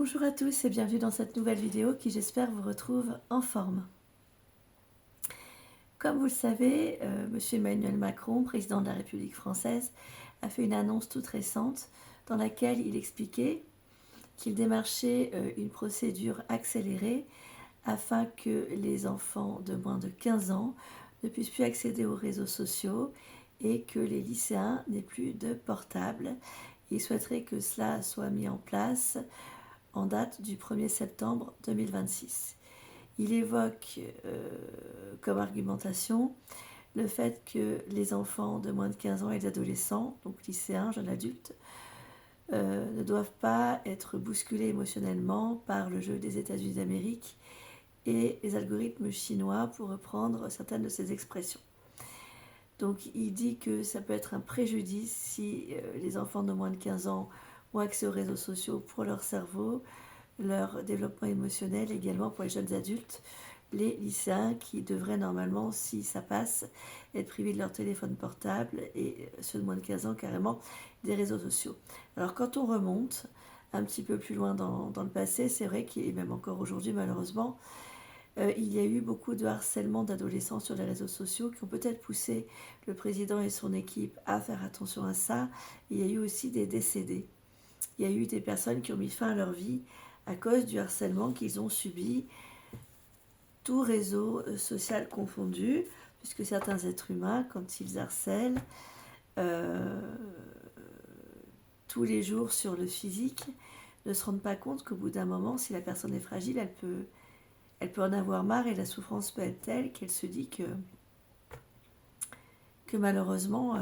Bonjour à tous et bienvenue dans cette nouvelle vidéo qui j'espère vous retrouve en forme. Comme vous le savez, M. Emmanuel Macron, président de la République française, a fait une annonce toute récente dans laquelle il expliquait qu'il démarchait une procédure accélérée afin que les enfants de moins de 15 ans ne puissent plus accéder aux réseaux sociaux et que les lycéens n'aient plus de portable. Il souhaiterait que cela soit mis en place en date du 1er septembre 2026. Il évoque comme argumentation le fait que les enfants de moins de 15 ans et les adolescents, donc lycéens, jeunes adultes, ne doivent pas être bousculés émotionnellement par le jeu des États-Unis d'Amérique et les algorithmes chinois, pour reprendre certaines de ses expressions. Donc il dit que ça peut être un préjudice si les enfants de moins de 15 ans ont accès aux réseaux sociaux pour leur cerveau, leur développement émotionnel, également pour les jeunes adultes, les lycéens qui devraient normalement, si ça passe, être privés de leur téléphone portable et ceux de moins de 15 ans carrément des réseaux sociaux. Alors quand on remonte un petit peu plus loin dans le passé, c'est vrai qu'il y a même encore aujourd'hui malheureusement, il y a eu beaucoup de harcèlement d'adolescents sur les réseaux sociaux qui ont peut-être poussé le président et son équipe à faire attention à ça. Il y a eu aussi des décédés. Il y a eu des personnes qui ont mis fin à leur vie à cause du harcèlement qu'ils ont subi, tout réseau social confondu, puisque certains êtres humains, quand ils harcèlent tous les jours sur le physique, ne se rendent pas compte qu'au bout d'un moment, si la personne est fragile, elle peut en avoir marre et la souffrance peut être telle qu'elle se dit que malheureusement,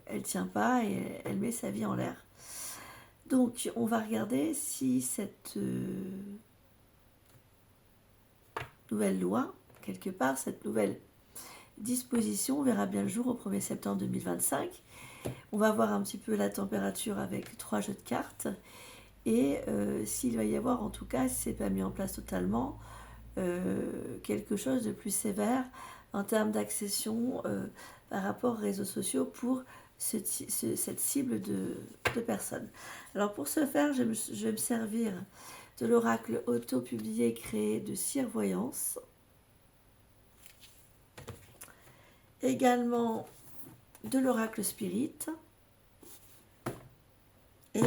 elle ne tient pas et elle met sa vie en l'air. Donc, on va regarder si cette nouvelle loi, quelque part, cette nouvelle disposition verra bien le jour au 1er septembre 2025. On va voir un petit peu la température avec 3 jeux de cartes et s'il va y avoir, en tout cas, si ce n'est pas mis en place totalement, quelque chose de plus sévère en termes d'accession par rapport aux réseaux sociaux pour cette cible de personnes. Alors pour ce faire, je vais me servir de l'oracle auto-publié créé de Cyr-Voyance. Également de l'oracle Spirit. Et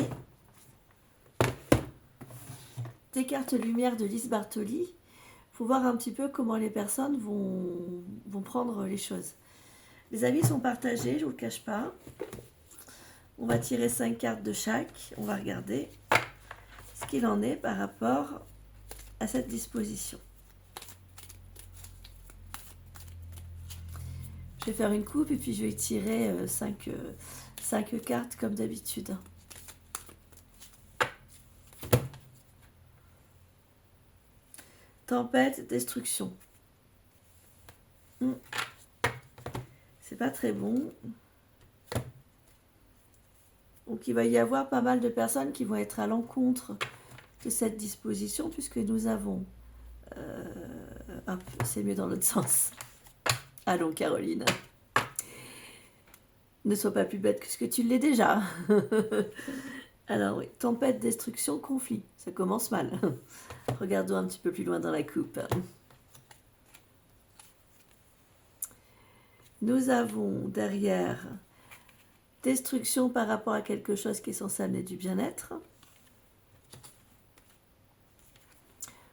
des cartes lumière de Lise Bartoli pour voir un petit peu comment les personnes vont prendre les choses. Les avis sont partagés, je ne vous le cache pas. On va tirer 5 cartes de chaque. On va regarder ce qu'il en est par rapport à cette disposition. Je vais faire une coupe et puis je vais tirer 5 cartes comme d'habitude. Tempête, destruction. C'est pas très bon. Donc il va y avoir pas mal de personnes qui vont être à l'encontre de cette disposition puisque nous avons... c'est mieux dans l'autre sens. Allons Caroline. Ne sois pas plus bête que ce que tu l'es déjà. Alors oui, tempête, destruction, conflit. Ça commence mal. Regardons un petit peu plus loin dans la coupe. Nous avons derrière destruction par rapport à quelque chose qui est censé amener du bien-être.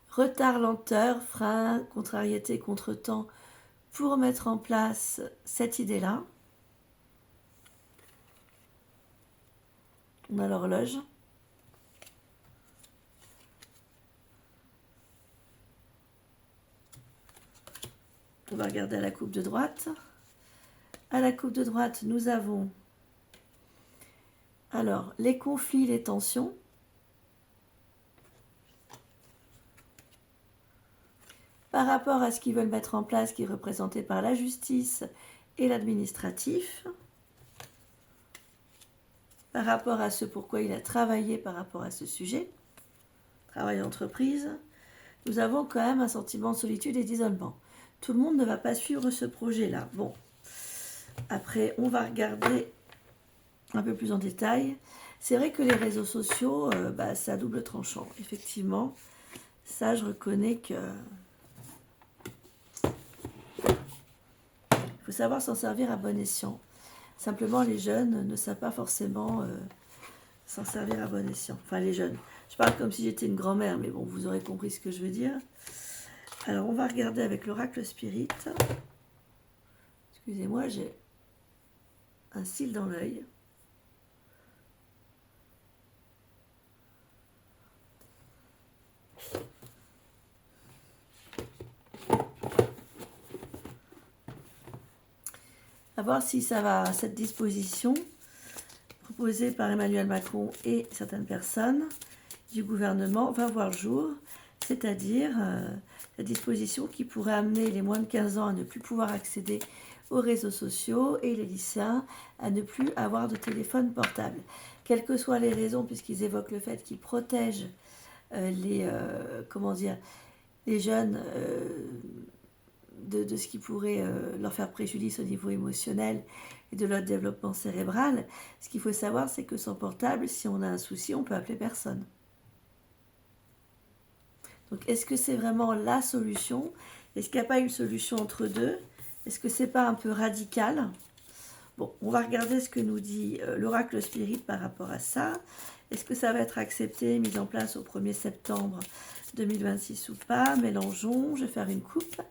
Retard, lenteur, frein, contrariété, contretemps pour mettre en place cette idée-là. On a l'horloge. On va regarder à la coupe de droite. À la coupe de droite, nous avons alors les conflits, les tensions. Par rapport à ce qu'ils veulent mettre en place, qui est représenté par la justice et l'administratif. Par rapport à ce pourquoi il a travaillé par rapport à ce sujet, travail entreprise, nous avons quand même un sentiment de solitude et d'isolement. Tout le monde ne va pas suivre ce projet-là. Bon, après, on va regarder un peu plus en détail. C'est vrai que les réseaux sociaux, c'est à double tranchant. Effectivement, ça, je reconnais que... Il faut savoir s'en servir à bon escient. Simplement, les jeunes ne savent pas forcément s'en servir à bon escient. Enfin, les jeunes. Je parle comme si j'étais une grand-mère, mais bon, vous aurez compris ce que je veux dire. Alors, on va regarder avec l'oracle Spirit. Excusez-moi, j'ai un cil dans l'œil. À voir si ça va, cette disposition proposée par Emmanuel Macron et certaines personnes du gouvernement va voir le jour, c'est-à-dire la disposition qui pourrait amener les moins de 15 ans à ne plus pouvoir accéder aux réseaux sociaux et les lycéens à ne plus avoir de téléphone portable. Quelles que soient les raisons, puisqu'ils évoquent le fait qu'ils protègent les jeunes de ce qui pourrait leur faire préjudice au niveau émotionnel et de leur développement cérébral. Ce qu'il faut savoir, c'est que sans portable, si on a un souci, on peut appeler personne. Donc, est-ce que c'est vraiment la solution? Est-ce qu'il n'y a pas une solution entre deux? Est-ce que c'est pas un peu radical? Bon, on va regarder ce que nous dit l'oracle Spirit par rapport à ça. Est-ce que ça va être accepté, mis en place au 1er septembre 2026 ou pas? Mélangeons, je vais faire une coupe.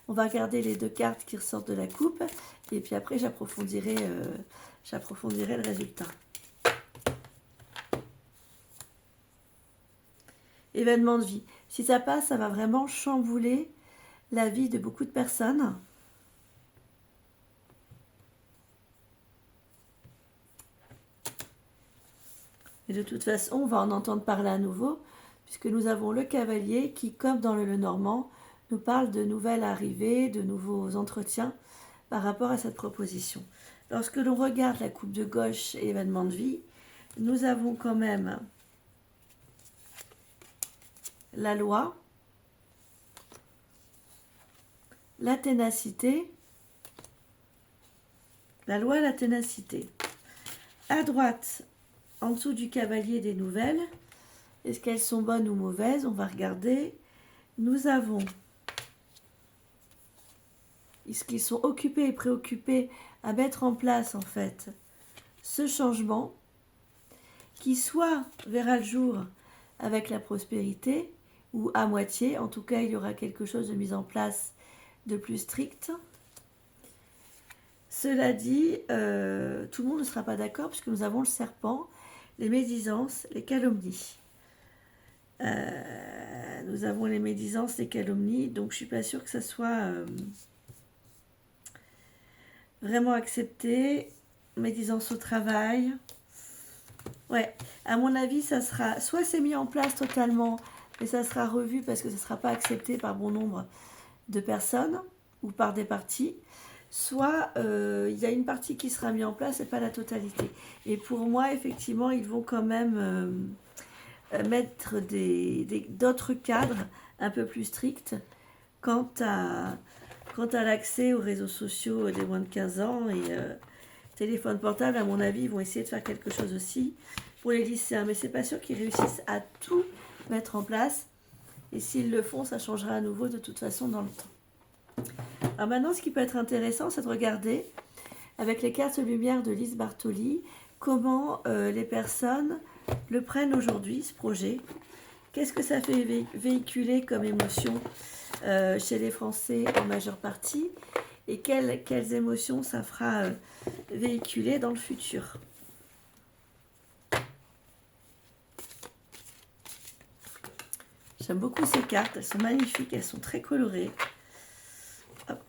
On va regarder les deux cartes qui ressortent de la coupe. Et puis après, j'approfondirai le résultat. Événement de vie. Si ça passe, ça va vraiment chambouler la vie de beaucoup de personnes. Et de toute façon, on va en entendre parler à nouveau, puisque nous avons le cavalier qui, comme dans le Lenormand, nous parle de nouvelles arrivées, de nouveaux entretiens par rapport à cette proposition. Lorsque l'on regarde la coupe de gauche et événement de vie, nous avons quand même la loi, la ténacité, la loi et la ténacité. À droite, en dessous du cavalier des nouvelles, est-ce qu'elles sont bonnes ou mauvaises? On va regarder. Nous avons, est-ce qu'ils sont occupés et préoccupés à mettre en place en fait ce changement qui soit verra le jour avec la prospérité ou à moitié. En tout cas, il y aura quelque chose de mis en place de plus strict. Cela dit, tout le monde ne sera pas d'accord puisque nous avons le serpent, les médisances, les calomnies. Nous avons les médisances, les calomnies, donc je ne suis pas sûre que ça soit vraiment accepté. Médisance au travail. Ouais, à mon avis, ça sera, soit c'est mis en place totalement, mais ça sera revu parce que ça ne sera pas accepté par bon nombre de personnes ou par des partis, soit il y a une partie qui sera mise en place et pas la totalité. Et pour moi, effectivement, ils vont quand même mettre d'autres cadres un peu plus stricts quant à l'accès aux réseaux sociaux des moins de 15 ans et téléphone portable. À mon avis, ils vont essayer de faire quelque chose aussi pour les lycéens, mais c'est pas sûr qu'ils réussissent à tout mettre en place, et s'ils le font, ça changera à nouveau de toute façon dans le temps. Alors maintenant, ce qui peut être intéressant, c'est de regarder avec les cartes lumière de Lise Bartoli comment les personnes le prennent aujourd'hui, ce projet. Qu'est-ce que ça fait véhiculer comme émotion chez les Français en majeure partie, et quelles émotions ça fera véhiculer dans le futur. J'aime beaucoup ces cartes, elles sont magnifiques, elles sont très colorées. Hop.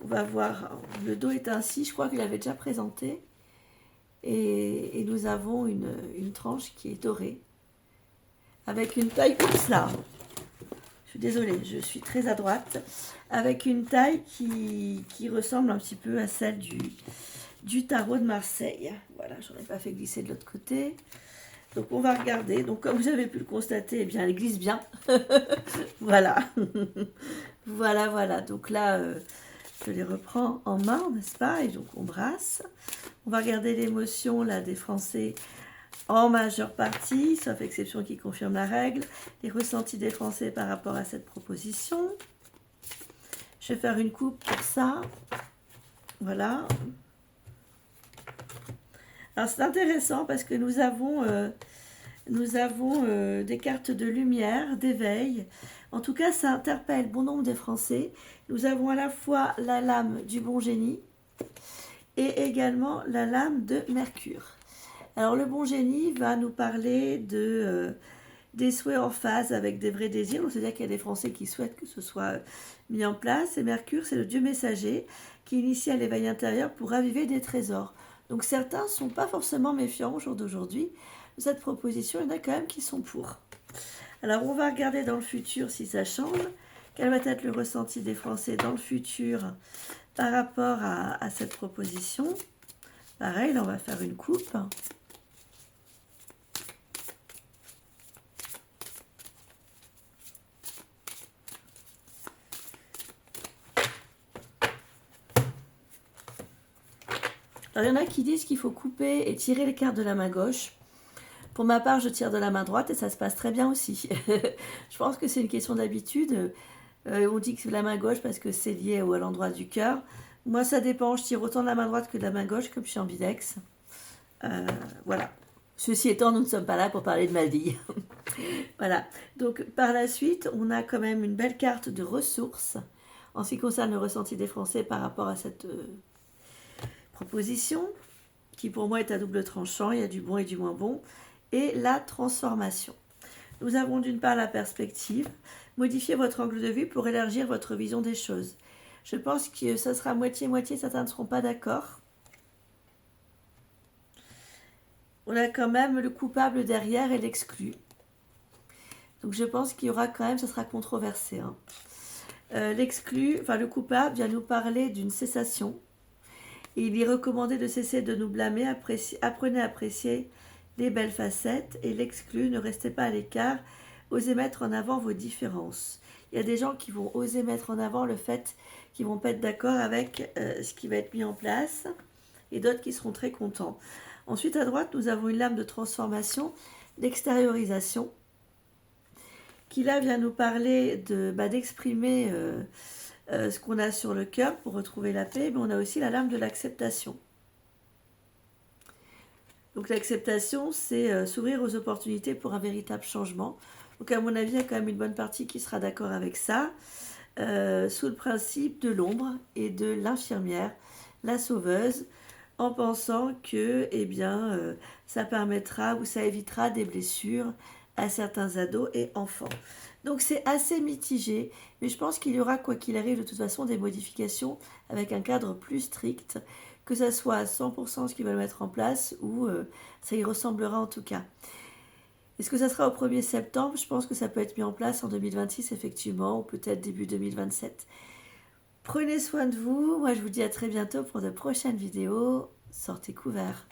On va voir, le dos est ainsi, je crois que je l'avais déjà présenté. Et nous avons une tranche qui est dorée, avec une taille, oups là, je suis désolée, je suis très à droite, avec une taille qui ressemble un petit peu à celle du tarot de Marseille. Voilà, j'en ai pas fait glisser de l'autre côté. Donc on va regarder. Donc comme vous avez pu le constater, eh bien elle glisse bien. Voilà. Voilà. Donc là, je les reprends en main, n'est-ce pas? Et donc on brasse. On va regarder l'émotion là des Français en majeure partie, sauf exception qui confirme la règle. Les ressentis des Français par rapport à cette proposition. Je vais faire une coupe pour ça. Voilà. Alors c'est intéressant parce que nous avons des cartes de lumière, d'éveil. En tout cas, ça interpelle bon nombre de Français. Nous avons à la fois la lame du bon génie et également la lame de Mercure. Alors le bon génie va nous parler des souhaits en phase avec des vrais désirs. C'est-à-dire qu'il y a des Français qui souhaitent que ce soit mis en place. Et Mercure, c'est le dieu messager qui initie à l'éveil intérieur pour raviver des trésors. Donc certains ne sont pas forcément méfiants au jour d'aujourd'hui. Cette proposition, il y en a quand même qui sont pour. Alors on va regarder dans le futur si ça change. Quel va être le ressenti des Français dans le futur par rapport à cette proposition. Pareil, là on va faire une coupe. Alors, il y en a qui disent qu'il faut couper et tirer les cartes de la main gauche. Pour ma part, je tire de la main droite et ça se passe très bien aussi. Je pense que c'est une question d'habitude. On dit que c'est la main gauche parce que c'est lié à l'endroit du cœur. Moi, ça dépend. Je tire autant de la main droite que de la main gauche, comme je suis ambidex. Voilà. Ceci étant, nous ne sommes pas là pour parler de ma vie. Voilà. Donc, par la suite, on a quand même une belle carte de ressources en ce qui concerne le ressenti des Français par rapport à cette proposition, qui pour moi est à double tranchant. Il y a du bon et du moins bon. Et la transformation. Nous avons d'une part la perspective. Modifiez votre angle de vue pour élargir votre vision des choses. Je pense que ça sera moitié-moitié, certains ne seront pas d'accord. On a quand même le coupable derrière et l'exclu. Donc je pense qu'il y aura quand même, ça sera controversé. L'exclu, enfin le coupable vient nous parler d'une cessation. Et il est recommandé de cesser de nous blâmer, apprenez à apprécier les belles facettes, et l'exclu, ne restez pas à l'écart, osez mettre en avant vos différences. Il y a des gens qui vont oser mettre en avant le fait qu'ils ne vont pas être d'accord avec ce qui va être mis en place, et d'autres qui seront très contents. Ensuite, à droite, nous avons une lame de transformation, d'extériorisation, qui là vient nous parler d'exprimer ce qu'on a sur le cœur pour retrouver la paix, mais on a aussi la lame de l'acceptation. Donc l'acceptation, c'est s'ouvrir aux opportunités pour un véritable changement. Donc à mon avis, il y a quand même une bonne partie qui sera d'accord avec ça, sous le principe de l'ombre et de l'infirmière, la sauveuse, en pensant que ça permettra ou ça évitera des blessures à certains ados et enfants. Donc c'est assez mitigé, mais je pense qu'il y aura, quoi qu'il arrive, de toute façon, des modifications avec un cadre plus strict, que ça soit à 100% ce qu'ils veulent mettre en place ou ça y ressemblera en tout cas. Est-ce que ça sera au 1er septembre? Je pense que ça peut être mis en place en 2026 effectivement, ou peut-être début 2027. Prenez soin de vous, moi je vous dis à très bientôt pour de prochaines vidéos. Sortez couverts.